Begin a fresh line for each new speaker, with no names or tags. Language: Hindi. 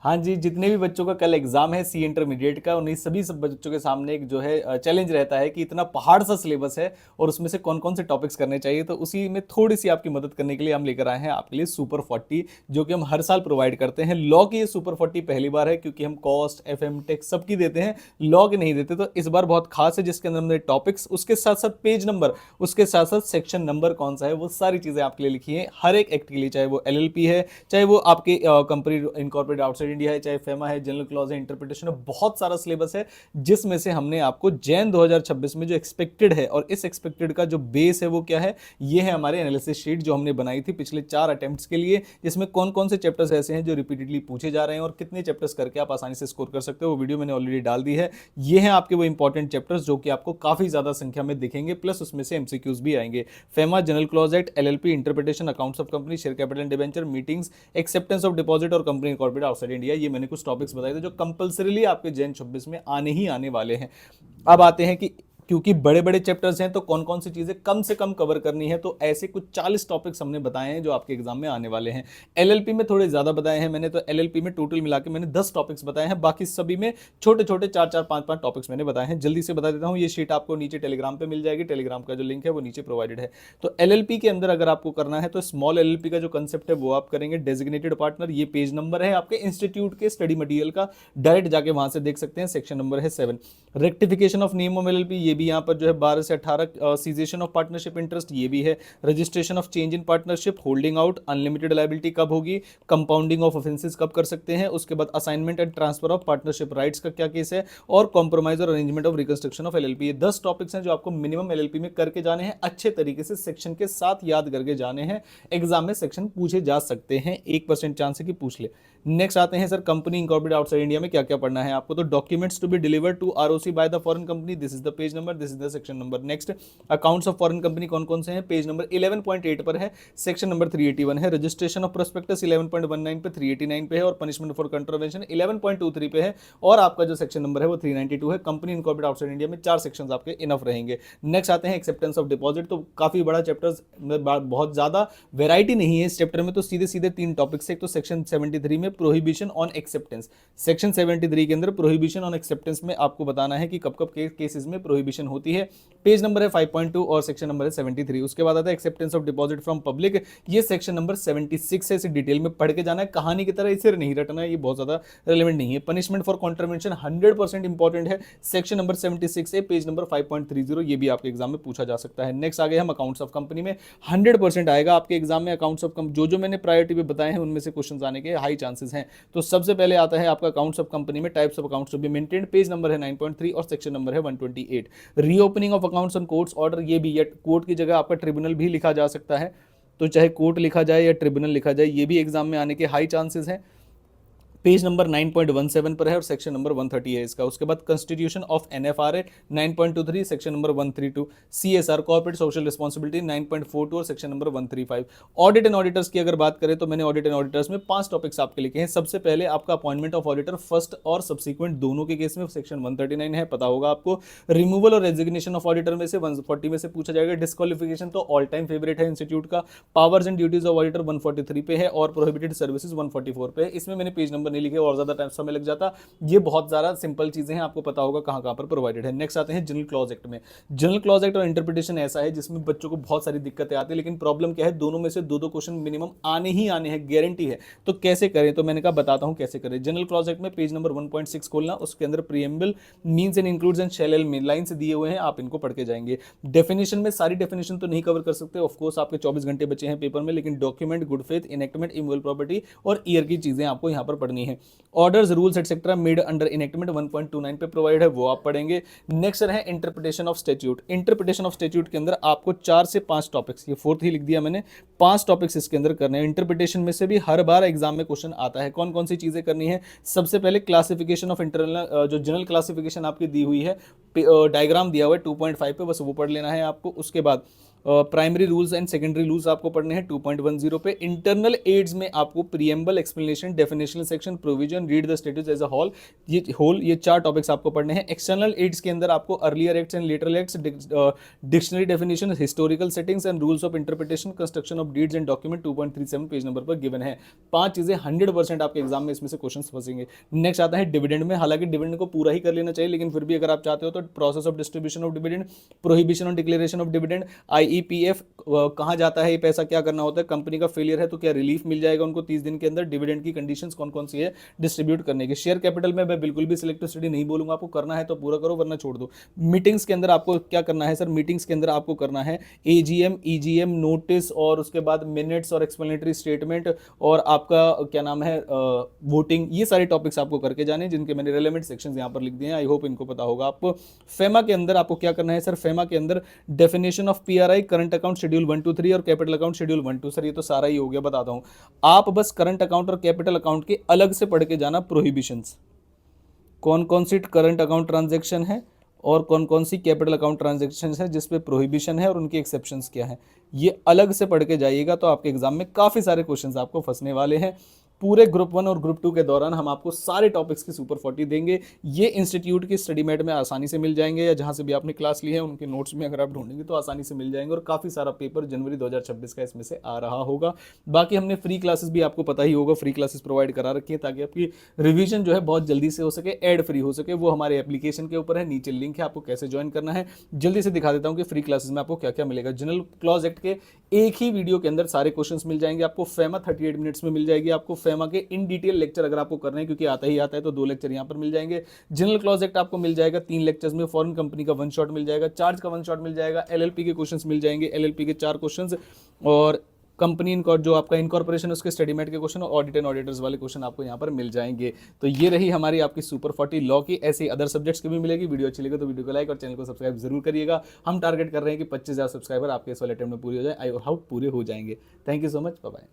हाँ जी, जितने भी बच्चों का कल एग्जाम है सी इंटरमीडिएट का, उन्हीं सभी सब बच्चों के सामने एक जो है चैलेंज रहता है कि इतना पहाड़ सा सिलेबस है और उसमें से कौन कौन से टॉपिक्स करने चाहिए। तो उसी में थोड़ी सी आपकी मदद करने के लिए हम लेकर आए हैं आपके लिए सुपर 40, जो कि हम हर साल प्रोवाइड करते हैं। लॉ की ये सुपर 40 पहली बार है, क्योंकि हम कॉस्ट एफएम टेक्स सबकी देते हैं, लॉ की नहीं देते। तो इस बार बहुत खास है, जिसके अंदर हमने टॉपिक्स, उसके साथ साथ पेज नंबर, उसके साथ साथ सेक्शन नंबर कौन सा है, वो सारी चीजें आपके लिए लिखी है हर एक एक्ट के लिए, चाहे वो एलएलपी है, चाहे वो आपके कंपनी इनकॉर्पोरेट आउटसाइड इंडिया है, चाहे फेमा है, जनरल क्लॉज है, इंटरप्रिटेशन है। बहुत सारा सिलेबस है, जिसमें से हमने आपको जैन 2026 में जो एक्सपेक्टेड है, और इस एक्सपेक्टेड का जो बेस है वो क्या है, ये है हमारे एनालिसिस शीट जो हमने बनाई थी पिछले 4 अटेम्प्ट्स के लिए, जिसमें कौन कौन से चैप्टर्स ऐसे हैं जो रिपीटेडली पूछे जा रहे हैं और कितने चैप्टर्स करके आप आसानी से स्कोर कर सकते हो। वो वीडियो मैंने ऑलरेडी डाल दी है। ये हैं आपके वो इंपॉर्टेंट चैप्टर्स जो कि आपको काफी ज्यादा संख्या में दिखेंगे, प्लस उसमें से एमसीक्यूज भी आएंगे। FEMA, general clause act, LLP, interpretation, accounts of company, share capital and debenture, meetings, acceptance of deposit और कंपनी इनकॉर्पोरेट आउटसाइड इंडिया, ये मैंने कुछ टॉपिक्स बताए थे जो कंपलसरीली आपके जैन 26 में आने ही आने वाले हैं। अब आते हैं कि क्योंकि बड़े बड़े चैप्टर्स हैं तो कौन कौन सी चीजें कम से कम कवर करनी है, तो ऐसे कुछ 40 टॉपिक्स हमने बताए हैं जो आपके एग्जाम में आने वाले हैं। एलएलपी में थोड़े ज्यादा बताए हैं मैंने, तो एलएलपी में टोटल मिला के मैंने 10 टॉपिक्स बताए हैं, बाकी सभी में छोटे छोटे 4 4 5 5 टॉपिक्स मैंने बताए हैं। जल्दी से बता देता हूं, ये शीट आपको नीचे टेलीग्राम पे मिल जाएगी, टेलीग्राम का जो लिंक है वो नीचे प्रोवाइडेड है। तो एलएलपी के अंदर अगर आपको करना है तो स्मॉल एलएलपी का जो कंसेप्ट है वो आप करेंगे। डेजिग्नेटेड पार्टनर, ये पेज नंबर है आपके इंस्टीट्यूट के स्टडी मटेरियल का, डायरेक्ट जाके वहां से देख सकते हैं, सेक्शन नंबर है 7। Rectification of name of LLP, ये भी यहाँ पर जो है 12 से 18। सीजेशन ऑफ पार्टनरशिप इंटरेस्ट, ये भी है। Registration of change in partnership, holding out, unlimited liability कब होगी, कंपाउंडिंग ऑफ ऑफेंसेस कब कर सकते हैं, उसके बाद assignment and transfer of partnership rights का क्या केस है, और कॉम्प्रोमाइज और arrangement of reconstruction of LLP. ये 10 टॉपिक्स हैं जो आपको मिनिमम एलएलपी में करके जाने हैं, अच्छे तरीके से सेक्शन के साथ याद करके जाने हैं। एग्जाम में सेक्शन पूछे जा सकते हैं, 1% चांस है कि पूछ ले। नेक्स्ट आते हैं sir, company incorporate outside India में क्या क्या पढ़ना है आपको। तो documents to be delivered to ROC by the foreign company, this is the page number, this is the section number. Next, accounts of foreign company कौन कौन से हैं, पेज नंबर 11.8 पर है, सेक्शन नंबर 381 है। रजिस्ट्रेशन ऑफ प्रोस्पेक्टस 11.19 पे, 389 पे है, और पनिशमेंट फॉर कंट्रोवेंशन 11.23 पे है, और आपका जो सेक्शन नंबर है वो 392 है। कंपनी इनकॉर्पोरेट आउटसाइड इंडिया में 4 सेक्शंस आपके इनफ रहेंगे। नेक्स्ट आते हैं एक्सेप्टेंस ऑफ डिपॉजिट, तो काफी बड़ा चैप्टर्स, बहुत ज्यादा वेराइटी नहीं है इस चैप्टर में, तो सीधे सीधे 3 टॉपिक्स है। तो सेक्शन 73 में प्रोहिबिशन ऑन एक्सेप्टेंस, सेक्शन 73 के अंदर प्रोहिबिशन ऑन एक्सेप्टेंस में आपको बताना है कि कब कब केसेस में प्रोहिबिशन होती है। पेज नंबर है 5.2 और सेक्शन नंबर है 73। उसके बाद आता है acceptance of deposit from public, ये सेक्शन नंबर 76 है। इसे डिटेल में पढ़ के जाना है, कहानी की तरह इसे नहीं रटना है, ये बहुत ज्यादा रेलेवेंट नहीं है। पनिशमेंट फॉर कॉन्ट्रवेंशन 100% इंपॉर्टेंट है, सेक्शन नंबर 76 है, पेज नंबर 5.30, ये भी आपके एग्जाम में पूछा जा सकता है। नेक्स्ट आगे हम अकाउंट्स ऑफ कंपनी में 100% आएगा आपके एग्जाम में। अकाउंट्स ऑफ जो मैंने प्रायोरिटी पे बताए हैं उनमें से क्वेश्चन आने के हाई चांसेस हैं। तो सबसे पहले आता है आपका अकाउंट्स ऑफ कंपनी में types of accounts to be maintained, page number है 9.3 और सेक्शन नंबर है 128। Reopening of accounts on courts order, ये भी, कोर्ट की जगह आपका ट्रिब्यूनल भी लिखा जा सकता है, तो चाहे कोर्ट लिखा जाए या ट्रिब्यूनल लिखा जाए, ये भी एग्जाम में आने के हाई चांसेस हैं। पेज नंबर 9.17 पर है और सेक्शन नंबर 130 है इसका। उसके बाद constitution of NFRA 9.23, section number 132। CSR corporate social responsibility 9.42 और section number 135। Audit and auditors की अगर बात करें तो मैंने ऑडिट एंड ऑडिटर्स में 5 टॉपिक्स आपके लिखे हैं। सबसे पहले आपका अपॉइंटमेंट ऑफ ऑडिटर फर्स्ट और सब्सिक्वेंट दोनों के केस में सेक्शन 139 है, पता होगा आपको। रिमूवल और रेजिग्नेशन ऑफ ऑडिटर में से 140 में से पूछा जाएगा। डिस्क्वालिफिकेशन तो ऑल टाइम फेवरेट है इंस्टीट्यूट का। Powers and duties of auditor 143 पे है और प्रोहिबिटेड सर्विसेज 144 पे है। इसमें मैंने पेज नंबर नहीं लिखे और ज्यादा टाइम समय लग जाता। ये बहुत ज्यादा सिंपल चीजें हैं, आपको पता होगा कहां कहां पर प्रोवाइडेड है। नेक्स्ट आते हैं जनरल क्लॉज एक्ट में। जनरल क्लॉज एक्ट और इंटरप्रिटेशन ऐसा है जिसमें बच्चों को बहुत सारी दिक्कतें आती है, लेकिन प्रॉब्लम क्या है, दोनों में से 2-2 क्वेश्चन मिनिमम आने ही आने हैं, गारंटी है। तो कैसे करें, तो मैंने कहा बताता हूं कैसे करें। जनरल क्लॉज एक्ट में पेज नंबर 1.6 खोलना, उसके अंदर preamble, means and includes and shall and lines दिए हुए हैं, आप इनको पढ़ के जाएंगे। डेफिनेशन में सारी डेफिनेशन तो नहीं कवर कर सकते, ऑफ कोर्स आपके 24 घंटे बचे हैं पेपर में, लेकिन document, good faith, enactment, immovable property और ईयर की चीजें आपको यहां पर पढ़नी है। Orders, rules etcetera made under enactment 1.29 पे प्रोवाइड है, वो आप पढ़ेंगे। नेक्स्ट है interpretation of statute. Interpretation of statute के अंदर आपको 4 से 5 टॉपिक्स, ये 4th ही लिख दिया मैंने, 5 टॉपिक्स इसके अंदर करने हैं। इंटरप्रिटेशन में से भी हर बार एग्जाम में क्वेश्चन आता है। कौन कौन सी चीजें करनी है, सबसे पहले क्लासिफिकेशन ऑफ इंटरनल, जो जनरल क्लासिफिकेशन आपकी दी हुई है, डायग्राम दिया हुआ है 2.5 पे, बस वो पढ़ लेना है आपको। उसके बाद primary rules and secondary rules आपको पढ़ने हैं 2.10 पे। इंटरनल एड्स में आपको preamble, explanation, definitional section, provision, read the statutes as a whole, ये 4 टॉपिक्स आपको पढ़ने हैं। एक्सटर्नल एड्स के अंदर आपको earlier acts and later acts, dictionary definition, historical settings and rules of interpretation, construction of deeds and document 2.37 page number पर गिवन है। 5 चीजें 100% आपके एग्जाम में इसमें से क्वेश्चन फंसेंगे। नेक्स्ट आता है डिविडेंड में। हालांकि डिविडेंड को पूरा ही कर लेना चाहिए, लेकिन फिर भी अगर आप चाहते हो तो process of distribution of dividend, prohibition on declaration of dividend, IEPF कहां जाता है ये पैसा, क्या करना होता है, कंपनी का फेलियर है तो क्या रिलीफ मिल जाएगा उनको 30 दिन के अंदर, डिविडेंड की कंडीशंस कौन कौन सी है डिस्ट्रीब्यूट करने की। शेयर कैपिटल में मैं बिल्कुल भी सिलेक्टिव स्टडी नहीं बोलूंगा, आपको करना है तो पूरा करो वरना छोड़ दो। मीटिंग्स के अंदर आपको क्या करना है सर, मीटिंग्स के अंदर आपको करना है एजीएम, ईजीएम, नोटिस और उसके बाद मिनट्स और एक्सप्लेनेटरी स्टेटमेंट और आपका क्या नाम है वोटिंग, ये सारे टॉपिक्स आपको करके जाने, जिनके मैंने रेलेवेंट सेक्शंस यहां पर लिख दिए हैं। आई होप इनको पता होगा आपको। फेमा के अंदर आपको क्या करना है सर, फेमा के अंदर definition of PRI, current account schedule 1 to 3 और capital account schedule 1 to, sir ये तो सारा ही हो गया, बताता हूं। आप बस करंट अकाउंट और कैपिटल अकाउंट के अलग से पढ़ के जाना प्रोहिबिशंस, कौन कौन सी करंट अकाउंट ट्रांजैक्शन है और कौन कौन सी कैपिटल अकाउंट ट्रांजैक्शन है जिसपे प्रोहिबिशन है और उनकी एक्सेप्शंस क्या है, ये अलग से पढ़ के जाइएगा तो आपके एग्जाम में काफी सारे क्वेश्चंस आपको फंसने वाले हैं। पूरे ग्रुप 1 और ग्रुप 2 के दौरान हम आपको सारे टॉपिक्स की सुपर 40 देंगे। ये इंस्टीट्यूट की स्टडी मेट में आसानी से मिल जाएंगे, या जहां से भी आपने क्लास ली है उनके नोट्स में अगर आप ढूंढेंगे तो आसानी से मिल जाएंगे, और काफ़ी सारा पेपर जनवरी 2026 का इसमें से आ रहा होगा। बाकी हमने फ्री क्लासेस भी, आपको पता ही होगा, फ्री क्लासेस प्रोवाइड करा रखी है ताकि आपकी रिवीजन जो है बहुत जल्दी से हो सके, एड फ्री हो सके। वो हमारे एप्लीकेशन के ऊपर है, नीचे लिंक है, आपको कैसे ज्वाइन करना है। जल्दी से दिखा देता हूँ कि फ्री क्लासेस में आपको क्या क्या मिलेगा। जनरल क्लॉज एक्ट के एक ही वीडियो के अंदर सारे क्वेश्चंस मिल जाएंगे आपको। फेमा 38 मिनट्स में मिल जाएगी आपको। फेमा के इन डिटेल लेक्चर अगर आपको करने हैं, क्योंकि आता ही आता है, तो 2 लेक्चर यहां पर मिल जाएंगे। जनरल क्लॉज एक्ट आपको मिल जाएगा 3 लेक्चर्स में। फॉरेन कंपनी का 1 शॉट मिल जाएगा, चार्ज का 1 शॉट मिल जाएगा, एलएलपी के क्वेश्चंस मिल जाएंगे, एलएलपी के 4 क्वेश्चंस, और कंपनी जो आपका इनकॉर्पोरेशन उसके स्टडी मेट के क्वेश्चन, ऑडिट एंड ऑडिटर्स वाले क्वेश्चन आपको यहाँ पर मिल जाएंगे। तो ये रही हमारी आपकी सुपर 40 लॉ की। ऐसे अदर सब्जेक्ट्स की भी मिलेगी। वीडियो अच्छी लगे तो वीडियो को लाइक और चैनल को सब्सक्राइब जरूर करिएगा। हम टारगेट कर रहे हैं कि 25,000 सब्सक्राइबर आपके इस वाले अटेम्प्ट में पूरे हो जाए। आई होप पूरे हो जाएंगे। Thank you so much, bye bye.